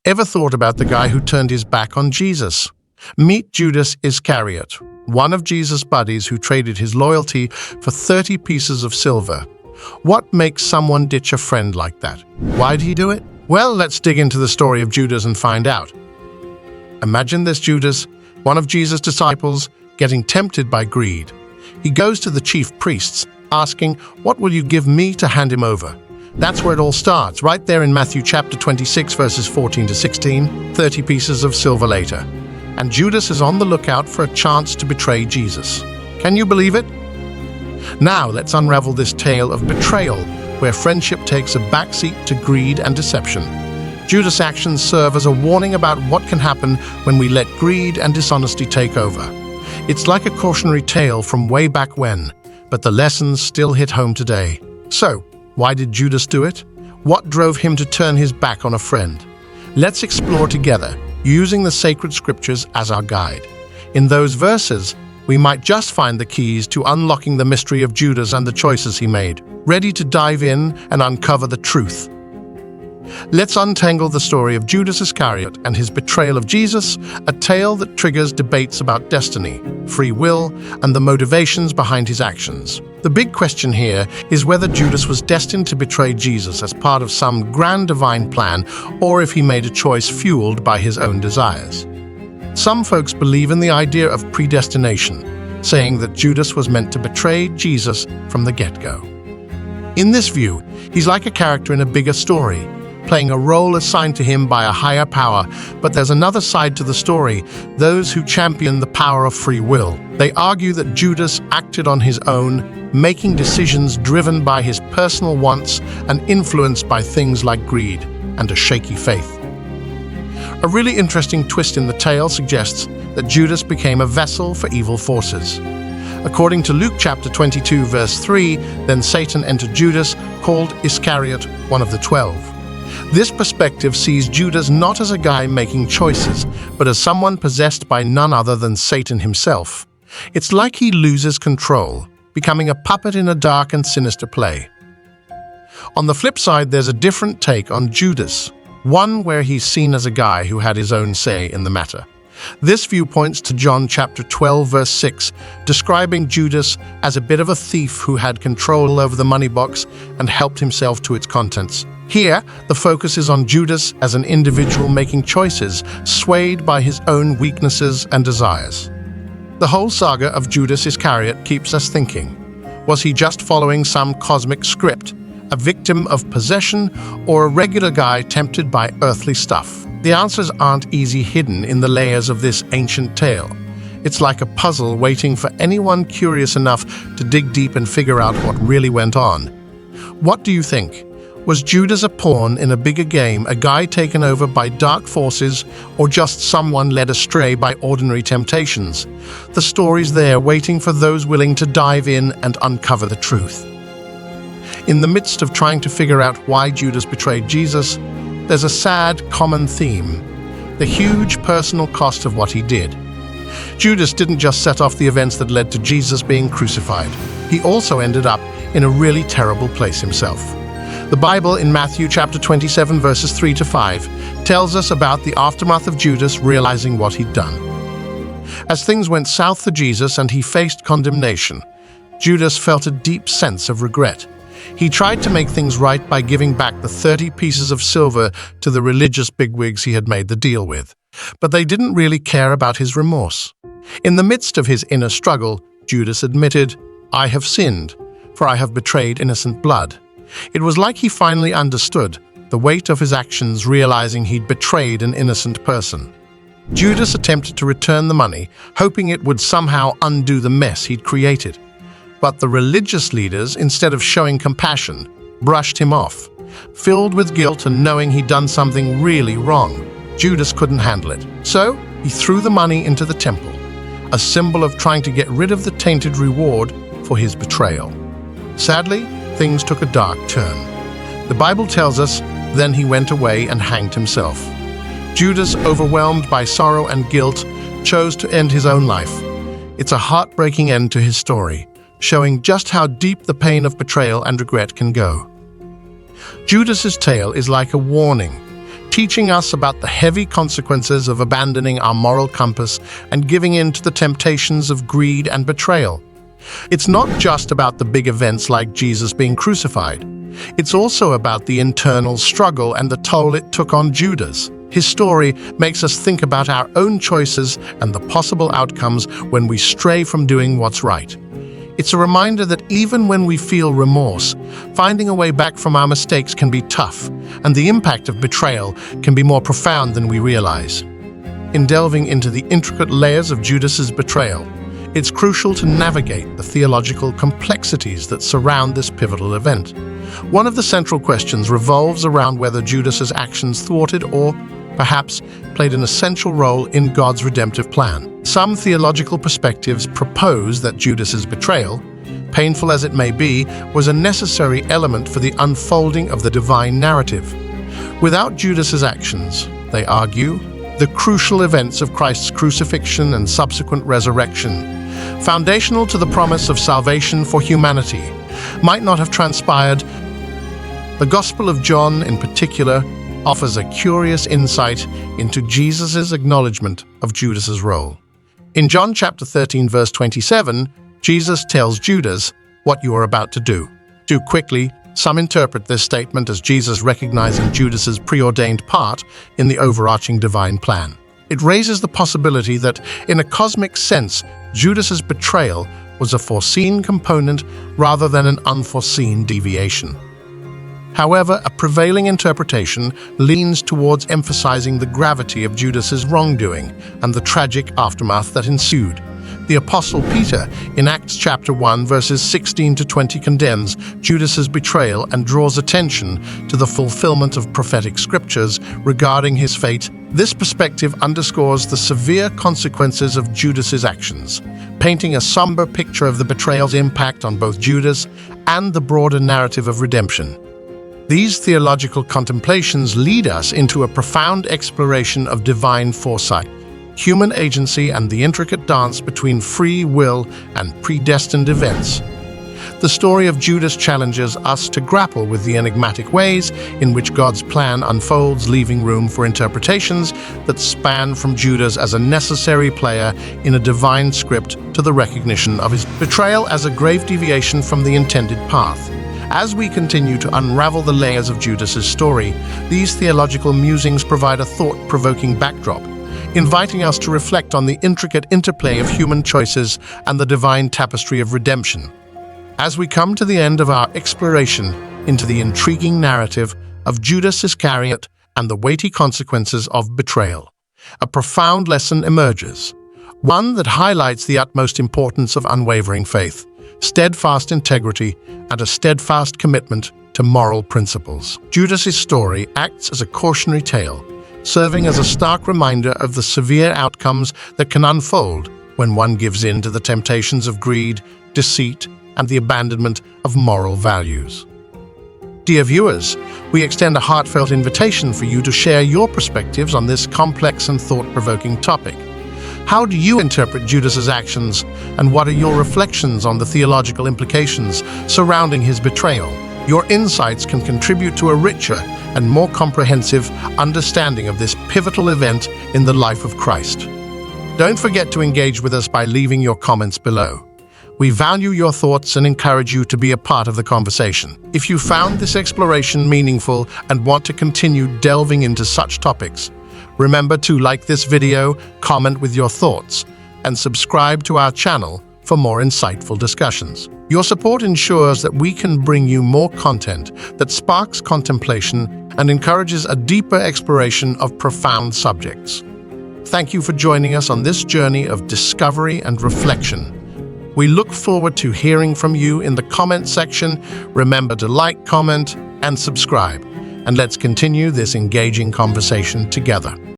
Ever thought about the guy who turned his back on Jesus? Meet Judas Iscariot, one of Jesus' buddies who traded his loyalty for 30 pieces of silver. What makes someone ditch a friend like that? Why'd he do it? Well, let's dig into the story of Judas and find out. Imagine this Judas, one of Jesus' disciples, getting tempted by greed. He goes to the chief priests, asking, "What will you give me to hand him over?" That's where it all starts, right there in Matthew chapter 26, verses 14 to 16, 30 pieces of silver later. And Judas is on the lookout for a chance to betray Jesus. Can you believe it? Now let's unravel this tale of betrayal, where friendship takes a backseat to greed and deception. Judas' actions serve as a warning about what can happen when we let greed and dishonesty take over. It's like a cautionary tale from way back when, but the lessons still hit home today. So, why did Judas do it? What drove him to turn his back on a friend? Let's explore together, using the sacred scriptures as our guide. In those verses, we might just find the keys to unlocking the mystery of Judas and the choices he made. Ready to dive in and uncover the truth? Let's untangle the story of Judas Iscariot and his betrayal of Jesus, a tale that triggers debates about destiny, free will, and the motivations behind his actions. The big question here is whether Judas was destined to betray Jesus as part of some grand divine plan, or if he made a choice fueled by his own desires. Some folks believe in the idea of predestination, saying that Judas was meant to betray Jesus from the get-go. In this view, he's like a character in a bigger story, playing a role assigned to him by a higher power. But there's another side to the story, those who champion the power of free will. They argue that Judas acted on his own, making decisions driven by his personal wants and influenced by things like greed and a shaky faith. A really interesting twist in the tale suggests that Judas became a vessel for evil forces. According to Luke chapter 22, verse 3, then Satan entered Judas, called Iscariot, one of the 12. This perspective sees Judas not as a guy making choices, but as someone possessed by none other than Satan himself. It's like he loses control, becoming a puppet in a dark and sinister play. On the flip side, there's a different take on Judas, one where he's seen as a guy who had his own say in the matter. This view points to John chapter 12, verse 6, describing Judas as a bit of a thief who had control over the money box and helped himself to its contents. Here, the focus is on Judas as an individual making choices, swayed by his own weaknesses and desires. The whole saga of Judas Iscariot keeps us thinking. Was he just following some cosmic script, a victim of possession, or a regular guy tempted by earthly stuff? The answers aren't easy hidden in the layers of this ancient tale. It's like a puzzle waiting for anyone curious enough to dig deep and figure out what really went on. What do you think? Was Judas a pawn in a bigger game, a guy taken over by dark forces, or just someone led astray by ordinary temptations? The story's there waiting for those willing to dive in and uncover the truth. In the midst of trying to figure out why Judas betrayed Jesus, there's a sad, common theme: the huge personal cost of what he did. Judas didn't just set off the events that led to Jesus being crucified. He also ended up in a really terrible place himself. The Bible in Matthew chapter 27, verses 3 to 5, tells us about the aftermath of Judas realizing what he'd done. As things went south for Jesus and he faced condemnation, Judas felt a deep sense of regret. He tried to make things right by giving back the 30 pieces of silver to the religious bigwigs he had made the deal with. But they didn't really care about his remorse. In the midst of his inner struggle, Judas admitted, "I have sinned, for I have betrayed innocent blood." It was like he finally understood the weight of his actions, realizing he'd betrayed an innocent person. Judas attempted to return the money, hoping it would somehow undo the mess he'd created. But the religious leaders, instead of showing compassion, brushed him off. Filled with guilt and knowing he'd done something really wrong, Judas couldn't handle it. So he threw the money into the temple, a symbol of trying to get rid of the tainted reward for his betrayal. Sadly, things took a dark turn. The Bible tells us, then he went away and hanged himself. Judas, overwhelmed by sorrow and guilt, chose to end his own life. It's a heartbreaking end to his story, showing just how deep the pain of betrayal and regret can go. Judas's tale is like a warning. teaching us about the heavy consequences of abandoning our moral compass and giving in to the temptations of greed and betrayal. It's not just about the big events like Jesus being crucified. It's also about the internal struggle and the toll it took on Judas. His story makes us think about our own choices and the possible outcomes when we stray from doing what's right. It's a reminder that even when we feel remorse, finding a way back from our mistakes can be tough, and the impact of betrayal can be more profound than we realize. In delving into the intricate layers of Judas's betrayal, it's crucial to navigate the theological complexities that surround this pivotal event. One of the central questions revolves around whether Judas's actions thwarted or, perhaps, played an essential role in God's redemptive plan. Some theological perspectives propose that Judas's betrayal, painful as it may be, was a necessary element for the unfolding of the divine narrative. Without Judas's actions, they argue, the crucial events of Christ's crucifixion and subsequent resurrection, foundational to the promise of salvation for humanity, might not have transpired. The Gospel of John, in particular, offers a curious insight into Jesus' acknowledgement of Judas's role. In John chapter 13, verse 27, Jesus tells Judas what you are about to do. Too quickly, some interpret this statement as Jesus recognizing Judas's preordained part in the overarching divine plan. It raises the possibility that, in a cosmic sense, Judas's betrayal was a foreseen component rather than an unforeseen deviation. However, a prevailing interpretation leans towards emphasizing the gravity of Judas's wrongdoing and the tragic aftermath that ensued. The Apostle Peter, in Acts chapter 1, verses 16 to 20, condemns Judas's betrayal and draws attention to the fulfillment of prophetic scriptures regarding his fate. This perspective underscores the severe consequences of Judas's actions, painting a somber picture of the betrayal's impact on both Judas and the broader narrative of redemption. These theological contemplations lead us into a profound exploration of divine foresight, human agency, and the intricate dance between free will and predestined events. The story of Judas challenges us to grapple with the enigmatic ways in which God's plan unfolds, leaving room for interpretations that span from Judas as a necessary player in a divine script to the recognition of his betrayal as a grave deviation from the intended path. As we continue to unravel the layers of Judas's story, these theological musings provide a thought-provoking backdrop, inviting us to reflect on the intricate interplay of human choices and the divine tapestry of redemption. As we come to the end of our exploration into the intriguing narrative of Judas Iscariot and the weighty consequences of betrayal, a profound lesson emerges, one that highlights the utmost importance of unwavering faith, steadfast integrity, and a steadfast commitment to moral principles. Judas's story acts as a cautionary tale, serving as a stark reminder of the severe outcomes that can unfold when one gives in to the temptations of greed, deceit, and the abandonment of moral values. Dear viewers, we extend a heartfelt invitation for you to share your perspectives on this complex and thought-provoking topic. How do you interpret Judas's actions, and what are your reflections on the theological implications surrounding his betrayal? Your insights can contribute to a richer and more comprehensive understanding of this pivotal event in the life of Christ. Don't forget to engage with us by leaving your comments below. We value your thoughts and encourage you to be a part of the conversation. If you found this exploration meaningful and want to continue delving into such topics, remember to like this video, comment with your thoughts, and subscribe to our channel for more insightful discussions. Your support ensures that we can bring you more content that sparks contemplation and encourages a deeper exploration of profound subjects. Thank you for joining us on this journey of discovery and reflection. We look forward to hearing from you in the comment section. Remember to like, comment, and subscribe. And let's continue this engaging conversation together.